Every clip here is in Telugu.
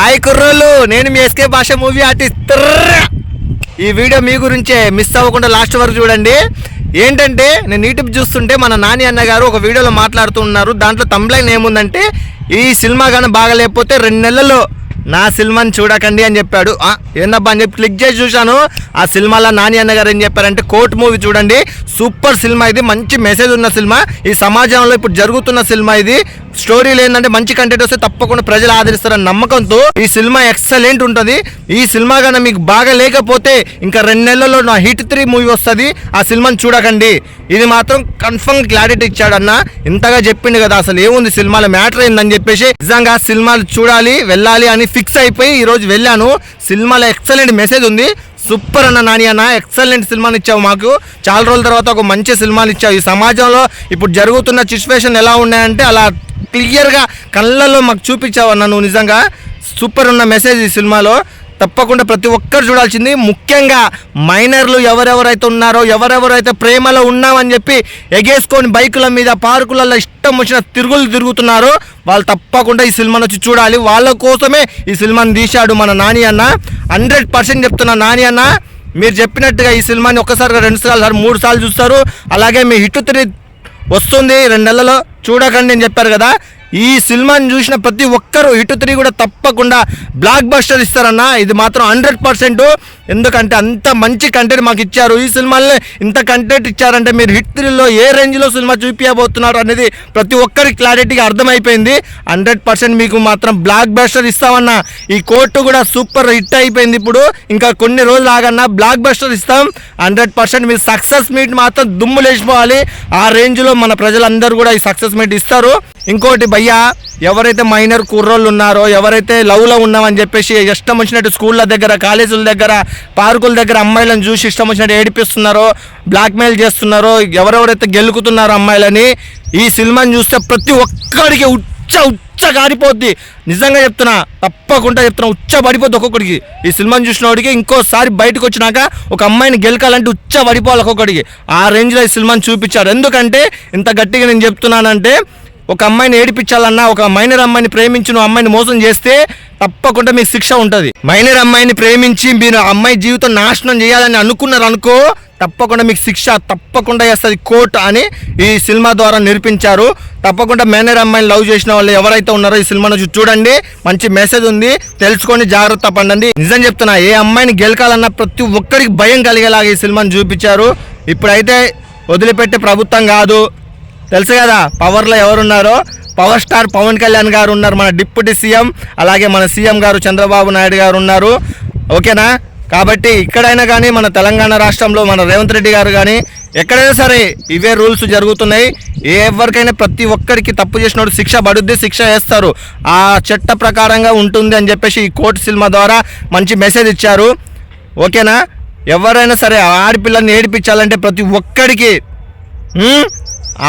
హాయ్ కుర్రోళ్ళు, నేను మీ ఎస్కే భాష మూవీ ఆర్టిస్ట్. ఈ వీడియో మీ గురించే, మిస్ అవ్వకుండా లాస్ట్ వరకు చూడండి. ఏంటంటే నేను యూట్యూబ్ చూస్తుంటే మన నాని అన్న గారు ఒక వీడియోలో మాట్లాడుతూ ఉన్నారు. దాంట్లో తమ్లైన్ ఏముందంటే ఈ సినిమా కానీ బాగలేకపోతే 2 నెలల్లో నా సినిమాని చూడకండి అని చెప్పాడు. ఏందబ్బా అని చెప్పి క్లిక్ చేసి చూశాను. ఆ సినిమాలో నాని అన్న గారు ఏం చెప్పారంటే కోర్ట్ మూవీ చూడండి, సూపర్ సినిమా, ఇది మంచి మెసేజ్ ఉన్న సినిమా, ఈ సమాజంలో ఇప్పుడు జరుగుతున్న సినిమా, ఇది స్టోరీలు ఏంటంటే మంచి కంటెంట్ వస్తే తప్పకుండా ప్రజలు ఆదరిస్తారన్న నమ్మకంతో ఈ సినిమా ఎక్సలెంట్ ఉంటుంది. ఈ సినిమా కానీ మీకు బాగా లేకపోతే ఇంకా 2 నెలల్లో నా హిట్ 3 మూవీ వస్తుంది, ఆ సినిమాని చూడకండి. ఇది మాత్రం కన్ఫర్మ్ క్లారిటీ ఇచ్చాడు అన్న. ఇంతగా చెప్పిండు కదా, అసలు ఏముంది సినిమాలో మ్యాటర్ ఏందని చెప్పేసి నిజంగా సినిమాలు చూడాలి వెళ్ళాలి అని ఫిక్స్ అయిపోయి ఈరోజు వెళ్ళాను. సినిమాలో ఎక్సలెంట్ మెసేజ్ ఉంది. సూపర్ అన్న నాని అన్న, ఎక్సలెంట్ సినిమాని ఇచ్చావు మాకు. చాలా రోజుల తర్వాత ఒక మంచి సినిమాని ఇచ్చావు. ఈ సమాజంలో ఇప్పుడు జరుగుతున్న సిచ్యువేషన్ ఎలా ఉన్నాయంటే అలా క్లియర్గా కళ్ళల్లో మాకు చూపించావు అన్న. నువ్వు నిజంగా సూపర్ ఉన్న మెసేజ్ ఈ సినిమాలో. తప్పకుండా ప్రతి ఒక్కరు చూడాల్సింది. ముఖ్యంగా మైనర్లు ఎవరెవరైతే ఉన్నారో, ఎవరెవరైతే ప్రేమలో ఉన్నామని చెప్పి ఎగేసుకొని బైకుల మీద పార్కులలో ఇష్టం వచ్చిన తిరుగుతున్నారో వాళ్ళు తప్పకుండా ఈ సినిమాని వచ్చి చూడాలి. వాళ్ళ కోసమే ఈ సినిమాని తీశాడు మన నాని అన్న. 100% చెప్తున్నా నాని అన్న, మీరు చెప్పినట్టుగా ఈ సినిమాని ఒక్కసారిగా 2 సార్లు 3 సార్లు చూస్తారు. అలాగే మీ హిట్ 3 వస్తుంది 2 నెలల్లో, చూడకండి అని చెప్పారు కదా. ఈ సినిమాని చూసిన ప్రతి ఒక్కరు హిట్ 3 కూడా తప్పకుండా బ్లాక్ బస్టర్ ఇస్తారన్న. ఇది మాత్రం 100%. ఎందుకంటే అంత మంచి కంటెంట్ మాకు ఇచ్చారు. ఈ సినిమాలో ఇంత కంటెంట్ ఇచ్చారంటే మీరు హిట్ 3లో ఏ రేంజ్లో సినిమా చూపించబోతున్నారు అనేది ప్రతి ఒక్కరికి క్లారిటీగా అర్థమైపోయింది. 100% మీకు మాత్రం బ్లాక్ బస్టర్ ఇస్తామన్నా. ఈ కోర్టు కూడా సూపర్ హిట్ అయిపోయింది. ఇప్పుడు ఇంకా కొన్ని రోజులు ఆగన్నా బ్లాక్ బస్టర్ ఇస్తాం. 100% మీరు సక్సెస్ మీట్ మాత్రం దుమ్ము లేచిపోవాలి. ఆ రేంజ్లో మన ప్రజలందరూ కూడా ఈ సక్సెస్ మీట్ ఇస్తారు. ఇంకోటి భయ్యా, ఎవరైతే మైనర్ కుర్రోళ్ళు ఉన్నారో, ఎవరైతే లవ్లో ఉన్నామని చెప్పేసి ఇష్టం వచ్చినట్టు స్కూళ్ళ దగ్గర, కాలేజీల దగ్గర, పార్కుల దగ్గర అమ్మాయిలను చూసి ఇష్టం వచ్చినట్టు ఏడిపిస్తున్నారో, బ్లాక్మెయిల్ చేస్తున్నారో, ఎవరెవరైతే గెలుకుతున్నారో అమ్మాయిలని, ఈ సినిమాని చూస్తే ప్రతి ఒక్కడికి ఉచ్చ గారిపోద్ది. నిజంగా చెప్తున్నా, తప్పకుండా చెప్తున్నా, ఉచ్చ పడిపోద్ది ఒక్కొక్కడికి. ఈ సినిమాని చూసిన వాడికి ఇంకోసారి బయటకు వచ్చినాక ఒక అమ్మాయిని గెలకాలంటే ఉచ్చ పడిపోవాలి ఒక్కొక్కడికి. ఆ రేంజ్లో ఈ సినిమాని చూపించారు. ఎందుకంటే ఇంత గట్టిగా నేను చెప్తున్నానంటే, ఒక అమ్మాయిని ఏడిపించాలన్నా, ఒక మైనర్ అమ్మాయిని ప్రేమించి నువ్వు అమ్మాయిని మోసం చేస్తే తప్పకుండా మీకు శిక్ష ఉంటుంది. మైనర్ అమ్మాయిని ప్రేమించి మీరు అమ్మాయి జీవితం నాశనం చేయాలని అనుకున్నారు అనుకో, తప్పకుండా మీకు శిక్ష తప్పకుండా వేస్తుంది కోర్టు అని ఈ సినిమా ద్వారా నిరూపించారు. తప్పకుండా మైనర్ అమ్మాయిని లవ్ చేసిన వాళ్ళు ఎవరైతే ఉన్నారో ఈ సినిమాను చూడండి, మంచి మెసేజ్ ఉంది, తెలుసుకొని జాగ్రత్త పడండి. నిజం చెప్తున్నా, ఏ అమ్మాయిని గెలకాలన్నా ప్రతి ఒక్కరికి భయం కలిగేలాగా ఈ సినిమాను చూపించారు. ఇప్పుడైతే వదిలిపెట్టే ప్రభుత్వం కాదు, తెలుసు కదా పవర్లో ఎవరున్నారో. పవర్ స్టార్ పవన్ కళ్యాణ్ గారు ఉన్నారు, మన డిప్యూటీ సీఎం, అలాగే మన సీఎం గారు చంద్రబాబు నాయుడు గారు ఉన్నారు. ఓకేనా? కాబట్టి ఇక్కడైనా కానీ మన తెలంగాణ రాష్ట్రంలో మన రేవంత్ రెడ్డి గారు కానీ ఎక్కడైనా సరే ఇవే రూల్స్ జరుగుతున్నాయి. ఎవరికైనా ప్రతి ఒక్కరికి తప్పు చేసినప్పుడు శిక్ష పడుద్ది, శిక్ష వేస్తారు. ఆ చట్ట ప్రకారంగా ఉంటుంది అని చెప్పేసి ఈ కోర్టు సినిమా ద్వారా మంచి మెసేజ్ ఇచ్చారు. ఓకేనా? ఎవరైనా సరే ఆడపిల్లల్ని ఏడిపించాలంటే ప్రతి ఒక్కడికి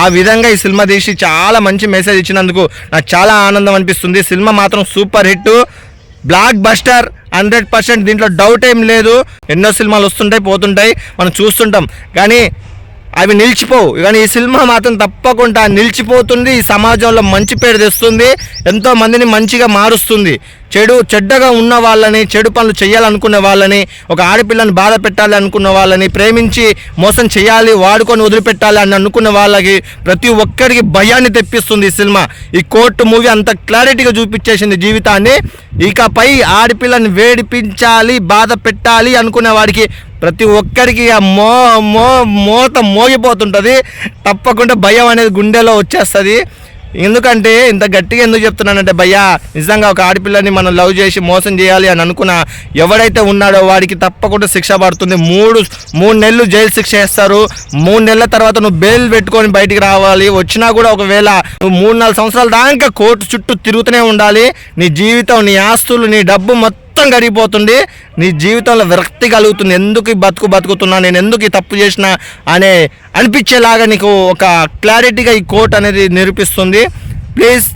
ఆ విధంగా ఈ సినిమా తీసి చాలా మంచి మెసేజ్ ఇచ్చినందుకు నాకు చాలా ఆనందం అనిపిస్తుంది. సినిమా మాత్రం సూపర్ హిట్, బ్లాక్ బస్టర్ 100%. దీంట్లో డౌట్ ఏం లేదు. ఎన్నో సినిమాలు వస్తుంటాయి పోతుంటాయి, మనం చూస్తుంటాం, కానీ అవి నిలిచిపోవు. కానీ ఈ సినిమా మాత్రం తప్పకుండా నిలిచిపోతుంది. ఈ సమాజంలో మంచి పేరు తెస్తుంది, ఎంతో మందిని మంచిగా మారుస్తుంది. చెడ్డగా ఉన్న వాళ్ళని, చెడు పనులు చేయాలనుకునే వాళ్ళని, ఒక ఆడపిల్లని బాధ పెట్టాలి అనుకున్న వాళ్ళని, ప్రేమించి మోసం చేయాలి, వాడుకొని వదిలిపెట్టాలి అని అనుకున్న వాళ్ళకి ప్రతి ఒక్కరికి భయాన్ని తెప్పిస్తుంది ఈ సినిమా. ఈ కోర్టు మూవీ అంత క్లారిటీగా చూపించేసింది జీవితాన్ని. ఇకపై ఆడపిల్లని వేడిపించాలి, బాధ పెట్టాలి అనుకునే వాడికి ప్రతి ఒక్కరికి మోత మోగిపోతుంటుంది. తప్పకుండా భయం అనేది గుండెలో వచ్చేస్తుంది. ఎందుకంటే ఇంత గట్టిగా ఎందుకు చెప్తున్నానంటే భయ్యా, నిజంగా ఒక ఆడపిల్లని మనం లవ్ చేసి మోసం చేయాలి అని అనుకున్న ఎవడైతే ఉన్నాడో వాడికి తప్పకుండా శిక్ష పడుతుంది. 3 నెలలు జైలు శిక్ష వేస్తారు. 3 నెలల తర్వాత నువ్వు బెయిల్ పెట్టుకొని బయటికి రావాలి. వచ్చినా కూడా ఒకవేళ నువ్వు 3-4 సంవత్సరాల దాకా కోర్టు చుట్టూ తిరుగుతూనే ఉండాలి. నీ జీవితం, నీ ఆస్తులు, నీ డబ్బు మొత్తం గడిపోతుంది. నీ జీవితంలో విరక్తి కలుగుతుంది. ఎందుకు ఈ బతుకుతున్నా, నేను ఎందుకు ఈ తప్పు చేసిన అనిపించేలాగా నీకు ఒక క్లారిటీగా ఈ కోర్టు అనేది నిరూపిస్తుంది. ప్లీజ్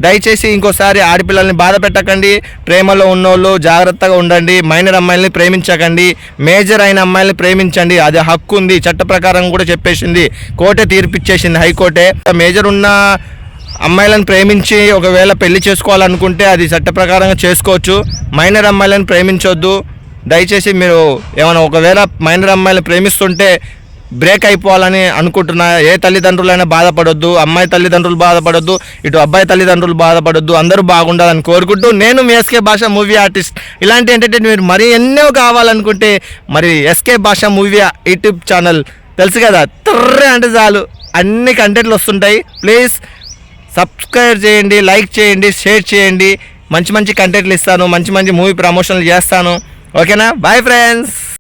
దయచేసి ఇంకోసారి ఆడపిల్లల్ని బాధ పెట్టకండి. ప్రేమలో ఉన్నోళ్ళు జాగ్రత్తగా ఉండండి. మైనర్ అమ్మాయిల్ని ప్రేమించకండి. మేజర్ అయిన అమ్మాయిల్ని ప్రేమించండి, అది హక్కు ఉంది. చట్ట ప్రకారం కూడా చెప్పేసింది, కోర్టే తీర్పిచ్చేసింది, హైకోర్టే. మేజర్ ఉన్న అమ్మాయిలను ప్రేమించి ఒకవేళ పెళ్లి చేసుకోవాలనుకుంటే అది చట్ట ప్రకారంగా చేసుకోవచ్చు. మైనర్ అమ్మాయిలను ప్రేమించొద్దు. దయచేసి మీరు ఏమైనా ఒకవేళ మైనర్ అమ్మాయిలను ప్రేమిస్తుంటే బ్రేక్ అయిపోవాలని అనుకుంటున్నా. ఏ తల్లిదండ్రులైనా బాధపడొద్దు, అమ్మాయి తల్లిదండ్రులు బాధపడొద్దు, ఇటు అబ్బాయి తల్లిదండ్రులు బాధపడొద్దు, అందరూ బాగుండాలని కోరుకుంటూ నేను మీ ఎస్కే భాష మూవీ ఆర్టిస్ట్. ఇలాంటి ఎంటర్టైన్మెంట్ మీరు మరీ ఎన్నో కావాలనుకుంటే మరి ఎస్కే భాష మూవీ యూట్యూబ్ ఛానల్ తెలుసు కదా, త్రర్రే అంటే చాలు అన్ని కంటెంట్లు వస్తుంటాయి. ప్లీజ్ సబ్స్క్రైబ్ చేయండి, లైక్ చేయండి, షేర్ చేయండి. మంచి మంచి కంటెంట్లు ఇస్తాను, మంచి మంచి మూవీ ప్రమోషన్లు చేస్తాను. ఓకేనా? Bye friends.